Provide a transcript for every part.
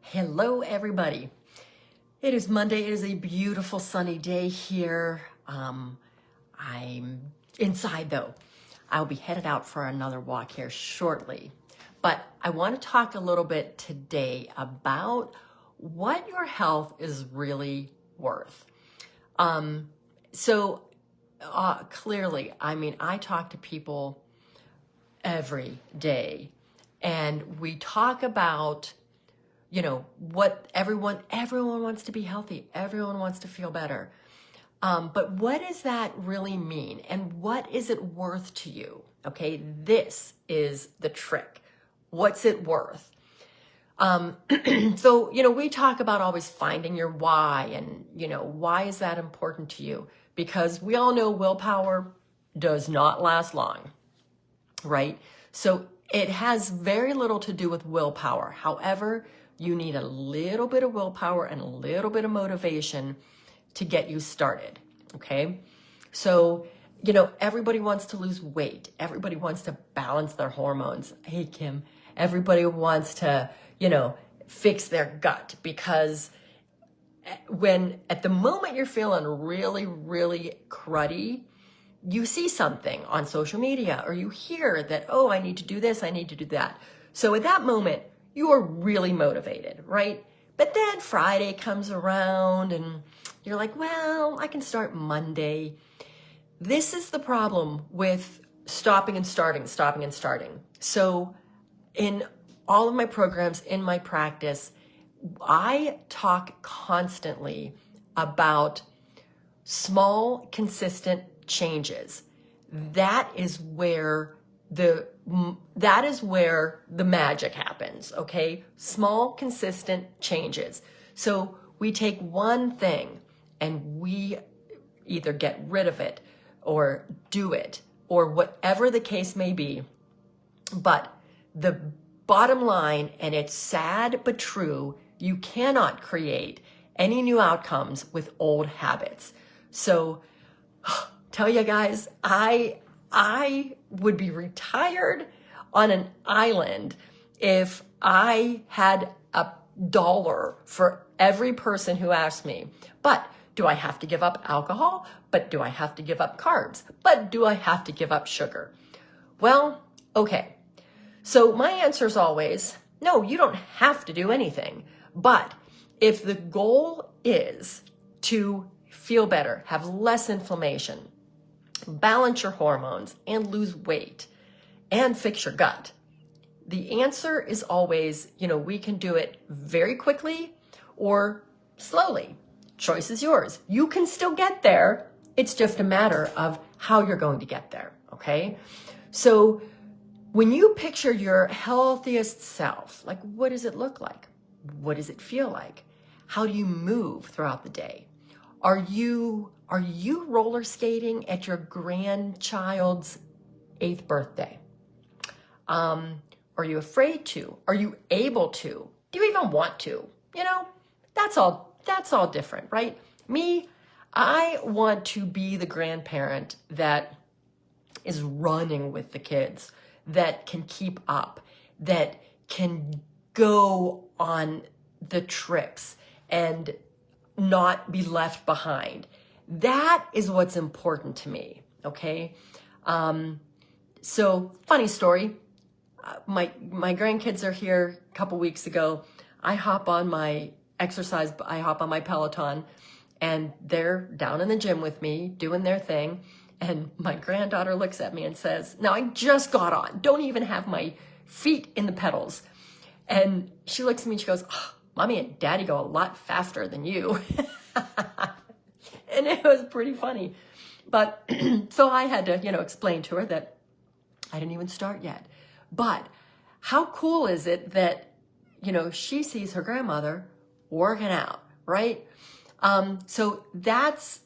Hello, everybody. It is Monday. It is a beautiful sunny day here. I'm inside though. I'll be headed out for another walk here shortly. But I want to talk a little bit today about what your health is really worth. Clearly, I talk to people every day and we talk about what everyone wants to be healthy. Everyone wants to feel better. But what does that really mean? And what is it worth to you? Okay, this is the trick. What's it worth? We talk about always finding your why and, why is that important to you? Because we all know willpower does not last long, right? So it has very little to do with willpower. However, you need a little bit of willpower and a little bit of motivation to get you started, okay? So, everybody wants to lose weight. Everybody wants to balance their hormones. Hey, Kim, everybody wants to, fix their gut because at the moment you're feeling really, really cruddy, you see something on social media or you hear that, oh, I need to do this, I need to do that. So at that moment, you are really motivated, right? But then Friday comes around and you're like, well, I can start Monday. This is the problem with stopping and starting. So in all of my programs, in my practice, I talk constantly about small, consistent changes. That is where the magic happens, okay? Small, consistent changes. So we take one thing and we either get rid of it or do it or whatever the case may be. But the bottom line, and it's sad but true, you cannot create any new outcomes with old habits. So tell you guys, I would be retired on an island if I had $1 for every person who asked me, but do I have to give up alcohol? But do I have to give up carbs? But do I have to give up sugar? Well, okay. So my answer is always, no, you don't have to do anything. But if the goal is to feel better, have less inflammation, balance your hormones, and lose weight, and fix your gut, the answer is always, we can do it very quickly or slowly. Choice is yours. You can still get there. It's just a matter of how you're going to get there, okay? So when you picture your healthiest self, like what does it look like? What does it feel like? How do you move throughout the day? Are you roller skating at your grandchild's 8th birthday? Are you afraid to? Are you able to? Do you even want to? That's all different, right? Me, I want to be the grandparent that is running with the kids, that can keep up, that can go on the trips and not be left behind. That is what's important to me, okay? So funny story, my grandkids are here a couple weeks ago. I hop on my Peloton and they're down in the gym with me doing their thing. And my granddaughter looks at me and says, now I just got on, don't even have my feet in the pedals. And she looks at me and she goes, oh, Mommy and Daddy go a lot faster than you. And it was pretty funny. But so I had to, explain to her that I didn't even start yet. But how cool is it that, she sees her grandmother working out, right? So that's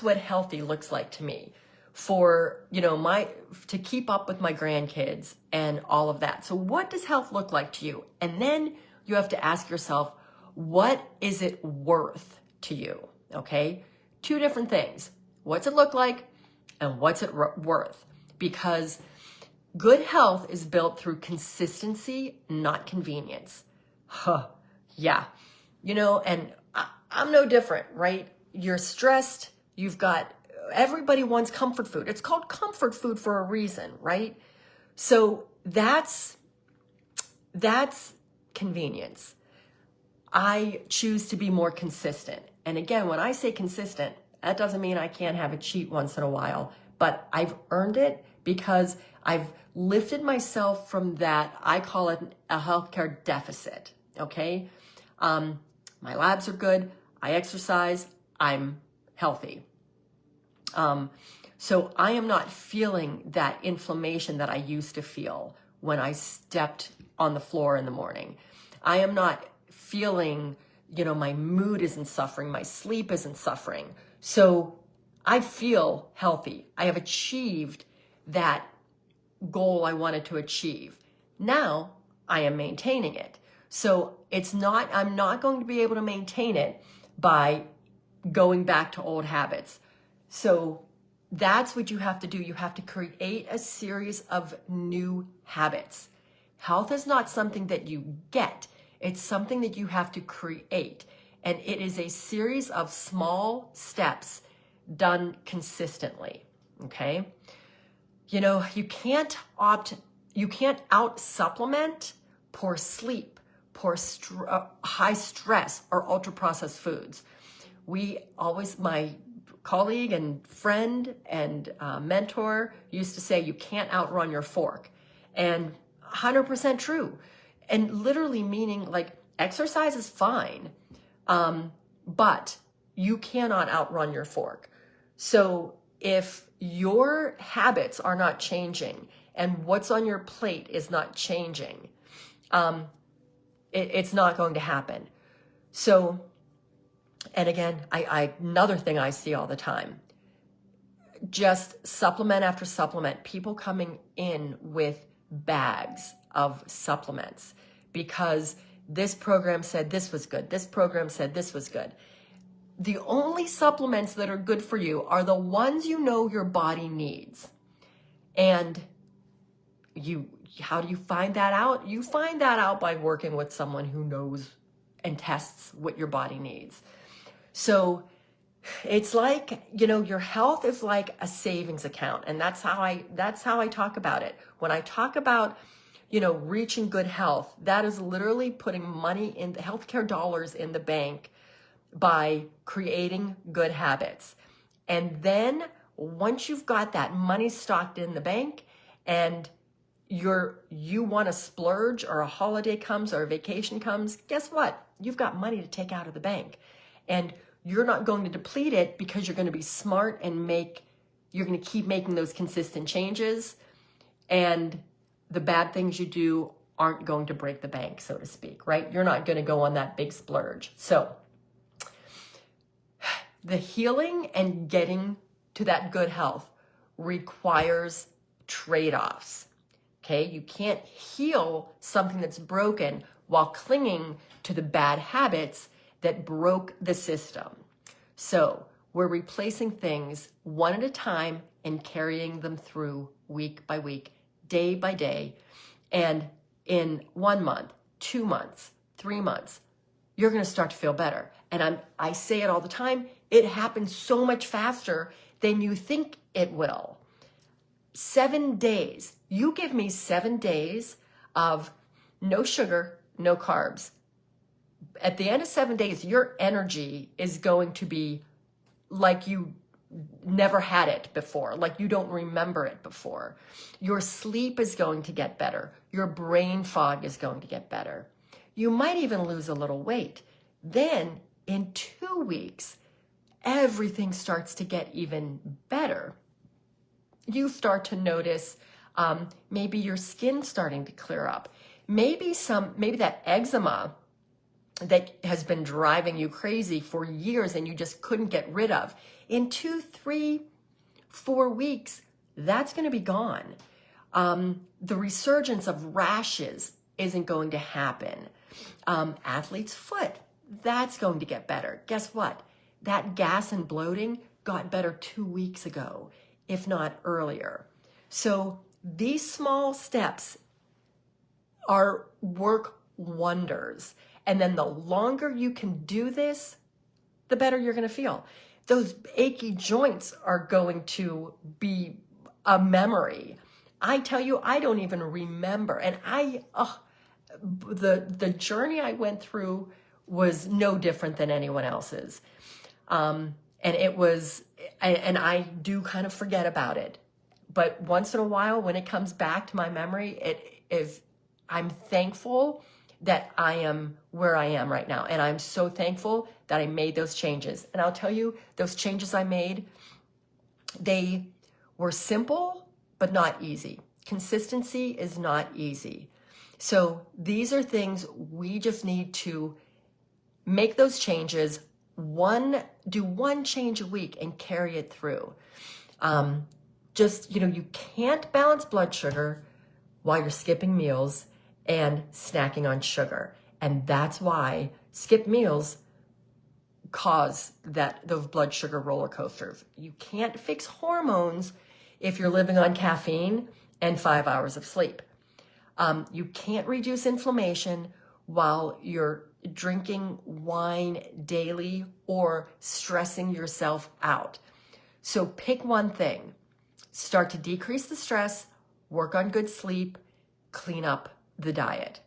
what healthy looks like to me for, to keep up with my grandkids and all of that. So what does health look like to you? And then you have to ask yourself, what is it worth to you? Okay. 2 different things. What's it look like and what's it worth? Because good health is built through consistency, not convenience. Yeah. And I'm no different, right? You're stressed. Everybody wants comfort food. It's called comfort food for a reason, right? So that's convenience. I choose to be more consistent. And again, when I say consistent, that doesn't mean I can't have a cheat once in a while, but I've earned it because I've lifted myself from that. I call it a healthcare deficit. Okay. My labs are good. I exercise. I'm healthy. So I am not feeling that inflammation that I used to feel when I stepped on the floor in the morning. I am not feeling, my mood isn't suffering, my sleep isn't suffering. So I feel healthy. I have achieved that goal I wanted to achieve. Now I am maintaining it. So I'm not going to be able to maintain it by going back to old habits. So that's what you have to do. You have to create a series of new habits. Health is not something that you get. It's something that you have to create. And it is a series of small steps done consistently. Okay? You can't out supplement poor sleep, high stress, or ultra processed foods. My colleague and friend and mentor used to say, you can't outrun your fork. And 100% true. And literally meaning like exercise is fine, but you cannot outrun your fork. So if your habits are not changing and what's on your plate is not changing, it's not going to happen. So, and again, another thing I see all the time, just supplement after supplement, people coming in with bags of supplements because this program said this was good. This program said this was good. The only supplements that are good for you are the ones your body needs. And how do you find that out? You find that out by working with someone who knows and tests what your body needs. So it's like, your health is like a savings account. And that's how I talk about it. When I talk about, reaching good health, that is literally putting money in the healthcare dollars in the bank by creating good habits. And then once you've got that money stocked in the bank and you want to splurge or a holiday comes or a vacation comes, guess what? You've got money to take out of the bank. And you're not going to deplete it because you're going to be smart and you're going to keep making those consistent changes. And the bad things you do aren't going to break the bank, so to speak, right? You're not going to go on that big splurge. So the healing and getting to that good health requires trade-offs. Okay? You can't heal something that's broken while clinging to the bad habits that broke the system. So we're replacing things one at a time and carrying them through week by week, day by day. And in 1 month, 2 months, 3 months, you're going to start to feel better. And I say it all the time. It happens so much faster than you think it will. 7 days. You give me 7 days of no sugar, no carbs. At the end of 7 days, your energy is going to be like you never had it before, like you don't remember it before. Your sleep is going to get better. Your brain fog is going to get better. You might even lose a little weight. Then in 2 weeks, everything starts to get even better. You start to notice maybe your skin starting to clear up. Maybe that eczema that has been driving you crazy for years and you just couldn't get rid of. In 2, 3, 4 weeks, that's going to be gone. The resurgence of rashes isn't going to happen. Athlete's foot, that's going to get better. Guess what? That gas and bloating got better 2 weeks ago, if not earlier. So these small steps work wonders. And then the longer you can do this, the better you're going to feel. Those achy joints are going to be a memory. I tell you, I don't even remember. And the journey I went through was no different than anyone else's. And I do kind of forget about it. But once in a while, when it comes back to my memory, I'm thankful that I am where I am right now. And I'm so thankful that I made those changes. And I'll tell you, those changes I made, they were simple, but not easy. Consistency is not easy. So these are things we just need to make those changes. Do one change a week and carry it through. You can't balance blood sugar while you're skipping meals and snacking on sugar. And that's why skip meals cause those blood sugar roller coasters. You can't fix hormones if you're living on caffeine and 5 hours of sleep. You can't reduce inflammation while you're drinking wine daily or stressing yourself out. So pick one thing. Start to decrease the stress, work on good sleep, clean up the diet.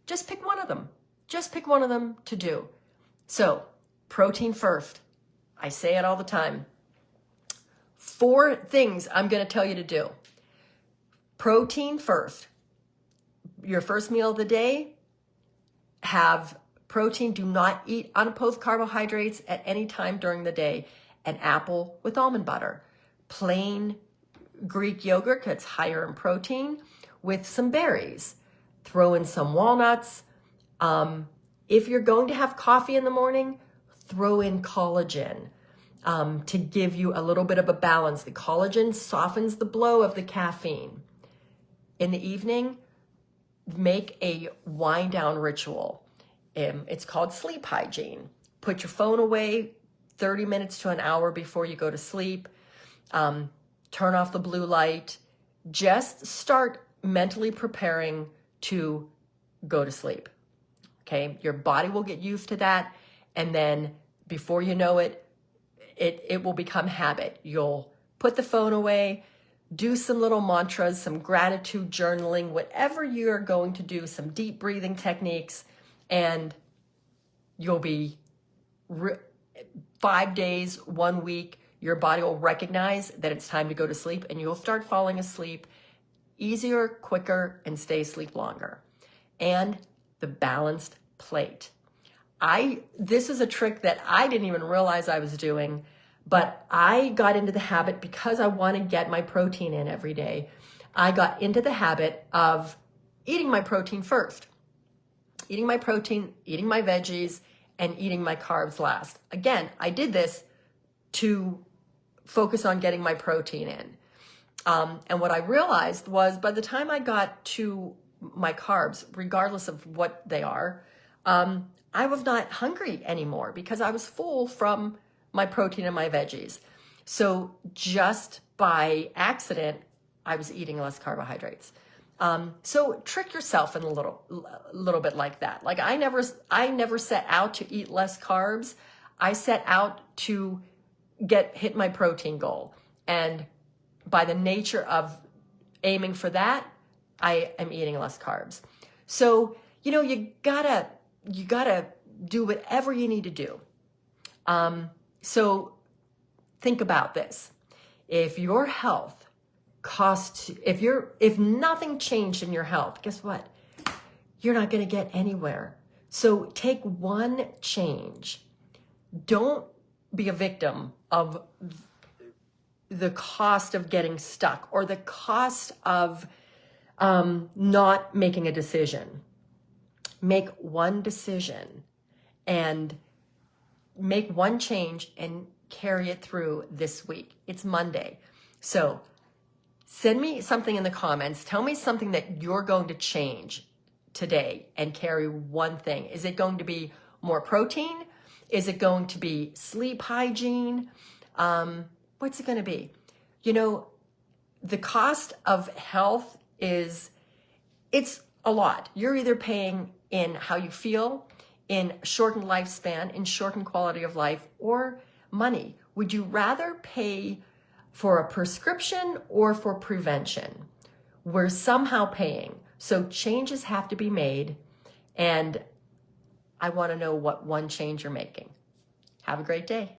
Just pick one of them. Just pick one of them to do. So, protein first. I say it all the time. 4 things I'm going to tell you to do. Protein first. Your first meal of the day, have protein. Do not eat unopposed carbohydrates at any time during the day. An apple with almond butter. Plain Greek yogurt that's higher in protein with some berries. Throw in some walnuts. If you're going to have coffee in the morning, throw in collagen to give you a little bit of a balance. The collagen softens the blow of the caffeine. In the evening, make a wind down ritual. It's called sleep hygiene. Put your phone away 30 minutes to an hour before you go to sleep. Turn off the blue light. Just start mentally preparing to go to sleep. Okay, your body will get used to that, and then before you know it, it will become habit. You'll put the phone away, do some little mantras, some gratitude journaling, whatever you're going to do, some deep breathing techniques, and you'll be 5 days, 1 week, your body will recognize that it's time to go to sleep, and you'll start falling asleep easier, quicker, and stay asleep longer. And the balanced plate. This is a trick that I didn't even realize I was doing, but I got into the habit because I want to get my protein in every day. I got into the habit of eating my protein first. Eating my protein, eating my veggies, and eating my carbs last. Again, I did this to focus on getting my protein in. And what I realized was by the time I got to my carbs, regardless of what they are, I was not hungry anymore because I was full from my protein and my veggies. So just by accident, I was eating less carbohydrates. So trick yourself in a little bit like that. Like I never set out to eat less carbs. I set out to hit my protein goal. And by the nature of aiming for that, I am eating less carbs. So, you gotta do whatever you need to do. So think about this. If your health if nothing changed in your health, guess what? You're not going to get anywhere. So take one change. Don't be a victim of the cost of getting stuck or the cost of not making a decision. Make one decision and make one change and carry it through this week. It's Monday. So send me something in the comments. Tell me something that you're going to change today and carry one thing. Is it going to be more protein? Is it going to be sleep hygiene? What's it going to be? The cost of health it's a lot. You're either paying in how you feel, in shortened lifespan, in shortened quality of life, or money? Would you rather pay for a prescription or for prevention? We're somehow paying. So changes have to be made. And I want to know what one change you're making. Have a great day.